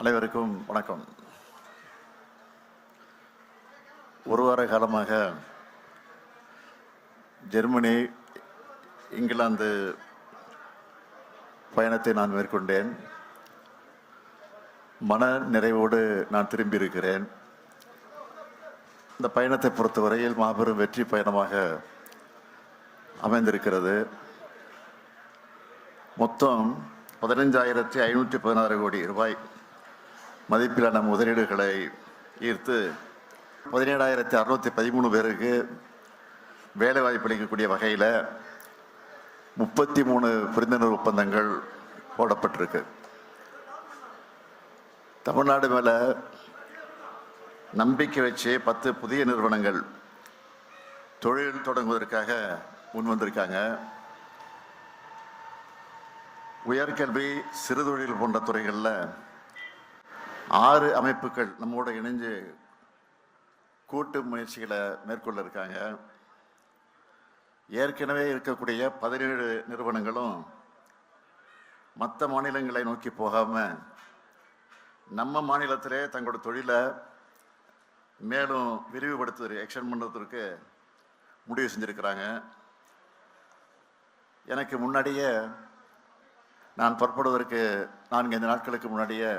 அனைவருக்கும் வணக்கம். ஒரு வார காலமாக ஜெர்மனி, இங்கிலாந்து பயணத்தை நான் மேற்கொண்டேன். மன நிறைவோடு நான் திரும்பியிருக்கிறேன். இந்த பயணத்தை பொறுத்தவரையில் மாபெரும் வெற்றி பயணமாக அமைந்திருக்கிறது. மொத்தம் 15,516 கோடி ரூபாய் மதிப்பிலான முதலீடுகளை ஈர்த்து 17,613 பேருக்கு வேலை வாய்ப்பு அளிக்கக்கூடிய வகையில் 33 புரிந்துணர்வு ஒப்பந்தங்கள் போடப்பட்டிருக்கு. தமிழ்நாடு மேலே நம்பிக்கை வச்சு 10 புதிய நிறுவனங்கள் தொழில் தொடங்குவதற்காக முன் வந்திருக்காங்க. உயர்கல்வி, சிறுதொழில் போன்ற துறைகளில் 6 அமைப்புகள் நம்மோட இணைஞ்சு கூட்டு முயற்சிகளை மேற்கொள்ள இருக்காங்க. ஏற்கனவே இருக்கக்கூடிய 17 நிறுவனங்களும் மற்ற மாநிலங்களை நோக்கி போகாமல் நம்ம மாநிலத்திலே தங்களோட தொழிலை மேலும் விரிவுபடுத்துவதற்கு எக்ஸ்டெண்ட் பண்ணுறதுக்கு முடிவு செஞ்சுருக்கிறாங்க. எனக்கு முன்னாடியே நான் புறப்படுவதற்கு 4-5 நாட்களுக்கு முன்னாடியே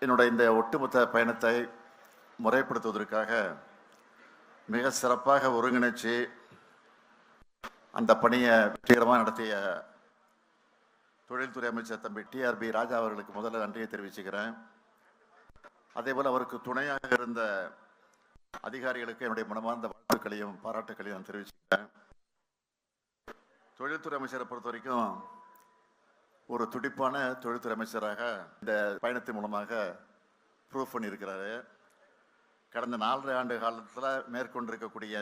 என்னுடைய இந்த ஒட்டுமொத்த பயணத்தை முறைப்படுத்துவதற்காக மிக சிறப்பாக ஒருங்கிணைச்சு அந்த பணியை வெற்றிகரமாக நடத்திய தொழில்துறை அமைச்சர் தம்பி TRB ராஜா அவர்களுக்கு முதல்ல நன்றியை தெரிவிச்சுக்கிறேன். அதேபோல் அவருக்கு துணையாக இருந்த அதிகாரிகளுக்கு என்னுடைய மனமார்ந்த வாழ்த்துக்களையும் பாராட்டுக்களையும் நான் தெரிவிச்சுக்கிறேன். தொழில்துறை அமைச்சரை பொறுத்த வரைக்கும் ஒரு துடிப்பான தொழில்துறை அமைச்சராக இந்த பயணத்தின் மூலமாக ப்ரூவ் பண்ணியிருக்கிறாரு. கடந்த 4.5 ஆண்டு காலத்தில் மேற்கொண்டிருக்கக்கூடிய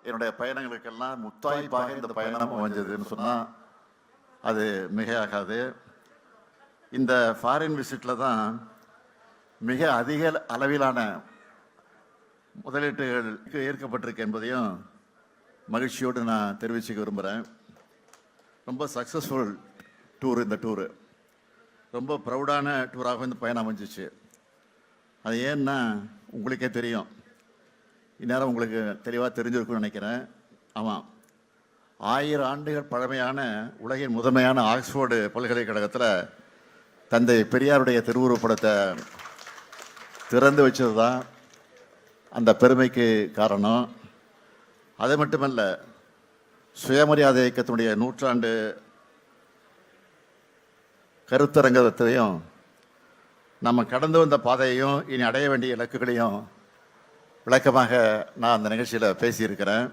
என்னுடைய பயணங்களுக்கெல்லாம் முத்தாய்ப்பாக இந்த பயணம் அமைஞ்சதுன்னு சொன்னால் அது மிகையாகாது. இந்த ஃபாரின் விசிட்டில் தான் மிக அதிக அளவிலான முதலீட்டுகளுக்கு ஏற்கப்பட்டிருக்கு என்பதையும் மகிழ்ச்சியோடு நான் தெரிவிச்சுக்க விரும்புகிறேன். ரொம்ப சக்ஸஸ்ஃபுல் டூர். இந்த டூரு ரொம்ப ப்ரௌடான டூராக இந்த பயணம் அமைஞ்சிச்சு. அது ஏன்னா உங்களுக்கே தெரியும், இந்நேரம் உங்களுக்கு தெளிவாக தெரிஞ்சிருக்குன்னு நினைக்கிறேன். ஆமாம், 1000 ஆண்டுகள் பழமையான உலகின் முதன்மையான ஆக்ஸ்போர்டு பல்கலைக்கழகத்தில் தந்தை பெரியாருடைய திருவுருவப்படத்தை திறந்து வச்சது தான் அந்த பெருமைக்கு காரணம். அது மட்டுமல்ல, சுயமரியாதை இயக்கத்தினுடைய 100ஆண்டு கருத்தரங்கத்தையும் நம்ம கடந்து வந்த பாதையையும் இனி அடைய வேண்டிய இலக்குகளையும் விளக்கமாக நான் அந்த நிகழ்ச்சியில் பேசியிருக்கிறேன்.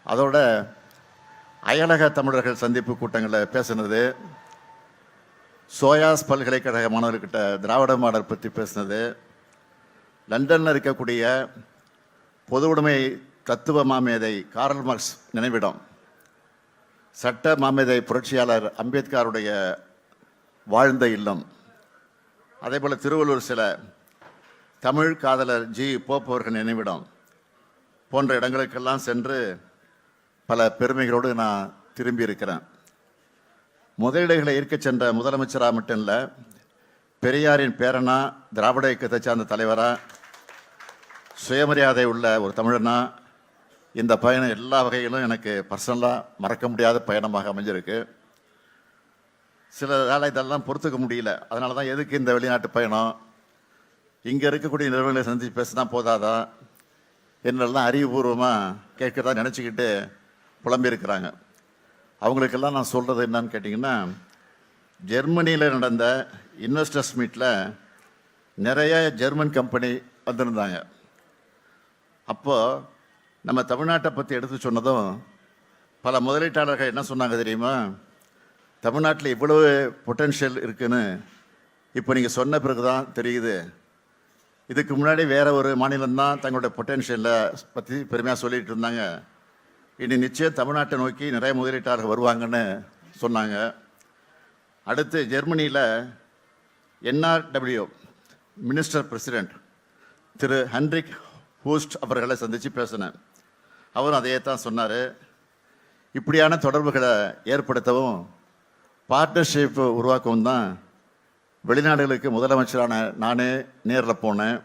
அதோட அயலக தமிழர்கள் சந்திப்பு கூட்டங்களில் பேசுனது, சோயாஸ் பல்கலைக்கழக மாணவர்கிட்ட திராவிட மாடல் பற்றி பேசுனது, லண்டனில் இருக்கக்கூடிய பொது உடைமை தத்துவ மாமேதை கார்ல் மார்க்ஸ் நினைவிடம், சட்ட மாமேதை புரட்சியாளர் அம்பேத்கருடைய வாழ்ந்த இல்லம், அதே போல் திருவள்ளூர் சில தமிழ் காதலர் G. போப் அவர்கள் நினைவிடம் போன்ற இடங்களுக்கெல்லாம் சென்று பல பெருமைகளோடு நான் திரும்பி இருக்கிறேன். முதலீடுகளை ஈர்க்க சென்ற முதலமைச்சராக மட்டும் இல்லை, பெரியாரின் பேரனா, திராவிட இயக்கத்தை சார்ந்த தலைவரா, சுயமரியாதை உள்ள ஒரு தமிழனா, இந்த பயணம் எல்லா வகையிலும் எனக்கு பர்சனலாக மறக்க முடியாத பயணமாக அமைஞ்சிருக்கு. சில வேலை இதெல்லாம் பொறுத்துக்க முடியல. அதனால தான் எதுக்கு இந்த வெளிநாட்டு பயணம், இங்கே இருக்கக்கூடிய நிறுவனங்களை சந்தித்து பேசினா போதாதா என்னெல்லாம் அறிவுபூர்வமாக கேட்குறதா நினச்சிக்கிட்டு புலம்பியிருக்கிறாங்க. அவங்களுக்கெல்லாம் நான் சொல்கிறது என்னன்னு கேட்டிங்கன்னா, ஜெர்மனியில் நடந்த இன்வெஸ்டர்ஸ் மீட்டில் நிறைய ஜெர்மன் கம்பெனி வந்திருந்தாங்க. அப்போது நம்ம தமிழ்நாட்டை பற்றி எடுத்து சொன்னதும் பல முதலீட்டாளர்கள் என்ன சொன்னாங்க தெரியுமா, தமிழ்நாட்டில் இவ்வளவு பொட்டென்ஷியல் இருக்குன்னு இப்போ நீங்கள் சொன்ன பிறகு தான் தெரியுது. இதுக்கு முன்னாடி வேறு ஒரு மாநிலம்தான் தங்களுடைய பொட்டென்ஷியலை பற்றி பெருமையாக சொல்லிகிட்டு இருந்தாங்க. இனி நிச்சயம் தமிழ்நாட்டை நோக்கி நிறைய முதலீட்டாளர்கள் வருவாங்கன்னு சொன்னாங்க. அடுத்து ஜெர்மனியில் NRW மினிஸ்டர் பிரசிடெண்ட் திரு ஹென்ரிக் ஹூஸ்ட் அவர்களை சந்தித்து பேசினேன். அவரும் அதையே தான் சொன்னார். இப்படியான தொடர்புகளை ஏற்படுத்தவும் பார்ட்னர்ஷிப் உருவாக்கவும் தான் வெளிநாடுகளுக்கு முதலமைச்சரான நானே நேரில் போனேன்.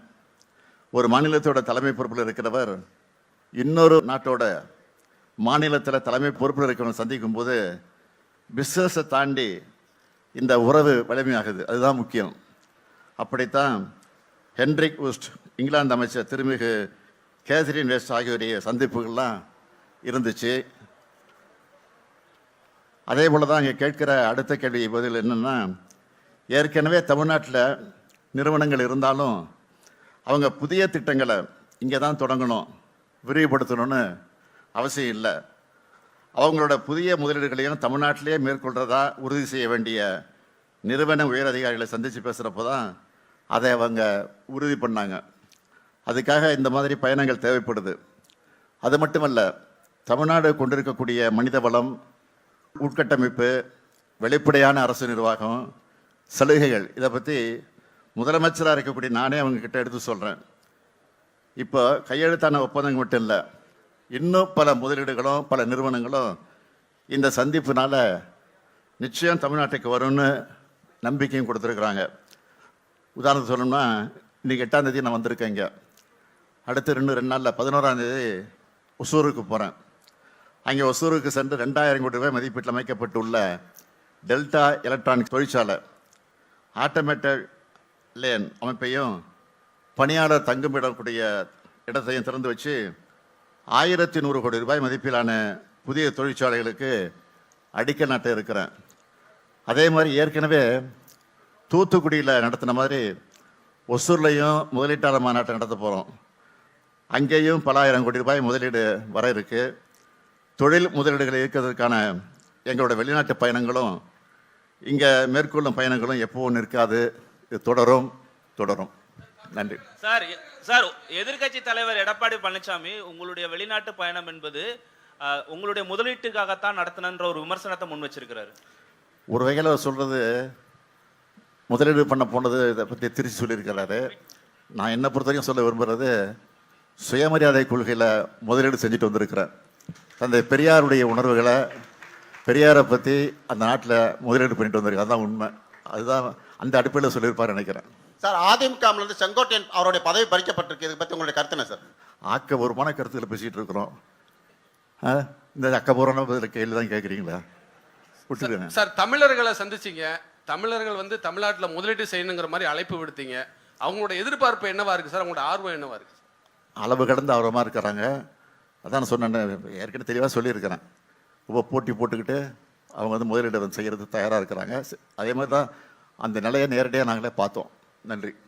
ஒரு மாநிலத்தோட தலைமை பொறுப்பில் இருக்கிறவர் இன்னொரு நாட்டோட மாநிலத்தில் தலைமை பொறுப்பில் இருக்கிறவங்க சந்திக்கும் போது பிஸ்னஸை தாண்டி இந்த உறவு வலிமையாகுது. அதுதான் முக்கியம். அப்படித்தான் ஹென்ரிக் உஸ்ட், இங்கிலாந்து அமைச்சர் திருமிகு கேத்ரின் வெஸ்ட் ஆகியோருடைய சந்திப்புகள்லாம் இருந்துச்சு. அதே போல் தான் இங்கே கேட்கிற அடுத்த கேள்வி பதில் என்னென்னா, ஏற்கனவே தமிழ்நாட்டில் நிறுவனங்கள் இருந்தாலும் அவங்க புதிய திட்டங்களை இங்கே தான் தொடங்கணும், விரிவுபடுத்தணும்னு அவசியம் இல்லை. அவங்களோட புதிய முதலீடுகளையும் தமிழ்நாட்டிலேயே மேற்கொள்கிறதா உறுதி செய்ய வேண்டிய நிறுவன உயர் அதிகாரிகளை சந்தித்து பேசுகிறப்போ தான் அதை அவங்க உறுதி பண்ணாங்க. அதுக்காக இந்த மாதிரி பயணங்கள் தேவைப்படுது. அது மட்டுமல்ல, தமிழ்நாடு கொண்டிருக்கக்கூடிய மனித வளம், உட்கட்டமைப்பு, வெளிப்படையான அரசு நிர்வாகம், சலுகைகள், இதை பற்றி முதலமைச்சராக இருக்கக்கூடிய நானே அவங்கக்கிட்ட எடுத்து சொல்கிறேன். இப்போ கையெழுத்தான ஒப்பந்தங்கள் மட்டும் இல்லை, இன்னும் பல முதலீடுகளும் பல நிறுவனங்களும் இந்த சந்திப்புனால நிச்சயம் தமிழ்நாட்டுக்கு வரும்னு நம்பிக்கையும் கொடுத்துருக்குறாங்க. உதாரணத்துக்கு சொல்லணும்னா, இன்றைக்கி 8ஆம் தேதி நான் வந்திருக்கேன். இங்கே அடுத்து 2 நாளில் 11ஆம் தேதி ஒசூருக்கு போகிறேன். அங்கே ஒசூருக்கு சென்று 2000 கோடி ரூபாய் மதிப்பீட்டில் அமைக்கப்பட்டுள்ள டெல்டா எலக்ட்ரானிக் தொழிற்சாலை ஆட்டோமேட்டட் லேன் அமைப்பையும் பணியாளர் தங்குமிடக்கூடிய இடத்தையும் திறந்து வச்சு 1100 கோடி ரூபாய் மதிப்பிலான புதிய தொழிற்சாலைகளுக்கு அடிக்கல் நாட்ட இருக்கிறேன். அதே மாதிரி ஏற்கனவே தூத்துக்குடியில் நடத்தின மாதிரி ஒசூர்லையும் முதலீட்டாளர் மாநாட்டை நடத்த போகிறோம். அங்கேயும் பல ஆயிரம் கோடி ரூபாய் முதலீடு வர இருக்கு. தொழில் முதலீடுகளை ஈர்க்கிறதுக்கான எங்களோட வெளிநாட்டு பயணங்களும் இங்கே மேற்கொள்ளும் பயணங்களும் எப்பவும் நிற்காது, இது தொடரும். நன்றி சார். சார், எதிர்க்கட்சி தலைவர் எடப்பாடி பழனிசாமி உங்களுடைய வெளிநாட்டு பயணம் என்பது உங்களுடைய முதலீட்டுக்காகத்தான் நடத்தினன்ற ஒரு விமர்சனத்தை முன் வச்சிருக்கிறாரு. ஒரு வகையில் சொல்றது, முதலீடு பண்ண போனது இதை பற்றி திருச்சி சொல்லியிருக்கிறாரு. நான் என்ன பொறுத்த வரைக்கும் சொல்ல விரும்புகிறது, சுயமரியாதை கொள்கையில் முதலீடு செஞ்சுட்டு வந்திருக்கிறேன். தந்தை பெரியாருடைய உணர்வுகளை, பெரியாரை பற்றி அந்த நாட்டில் முதலீடு பண்ணிட்டு வந்திருக்கேன். அதுதான் உண்மை. அதுதான் அந்த அடிப்படையில் சொல்லியிருப்பார் நினைக்கிறேன். சார், அதிமுகவிலிருந்து செங்கோட்டையன் அவருடைய பதவி பறிக்கப்பட்டிருக்கு. இதை பற்றி உங்களுடைய கருத்து என்ன சார்? ஆக்கபூர்வமான கருத்துக்களை பேசிகிட்டு இருக்கிறோம். இந்த அக்கபூர்வமான பதில் கேள்வி தான் கேட்குறீங்களா? விட்டுருங்க சார். தமிழர்களை சந்திச்சிங்க, தமிழர்கள் வந்து தமிழ்நாட்டில் முதலீடு செய்யணுங்கிற மாதிரி அழைப்பு விடுத்தீங்க. அவங்களோட எதிர்பார்ப்பு என்னவா இருக்கு சார்? அவங்களோட ஆர்வம் என்னவா இருக்கு? அளவு கடந்து ஆர்வமாக இருக்கிறாங்க. அதான் நான் சொன்னேன், ஏற்கனவே தெளிவாக சொல்லியிருக்கிறேன். ரொம்ப போட்டி போட்டுக்கிட்டு அவங்க வந்து முதலீடு செய்கிறது தயாராக இருக்கிறாங்க. அதே மாதிரி தான் அந்த நிலையை நேரடியாக நாங்களே பார்த்தோம். நன்றி.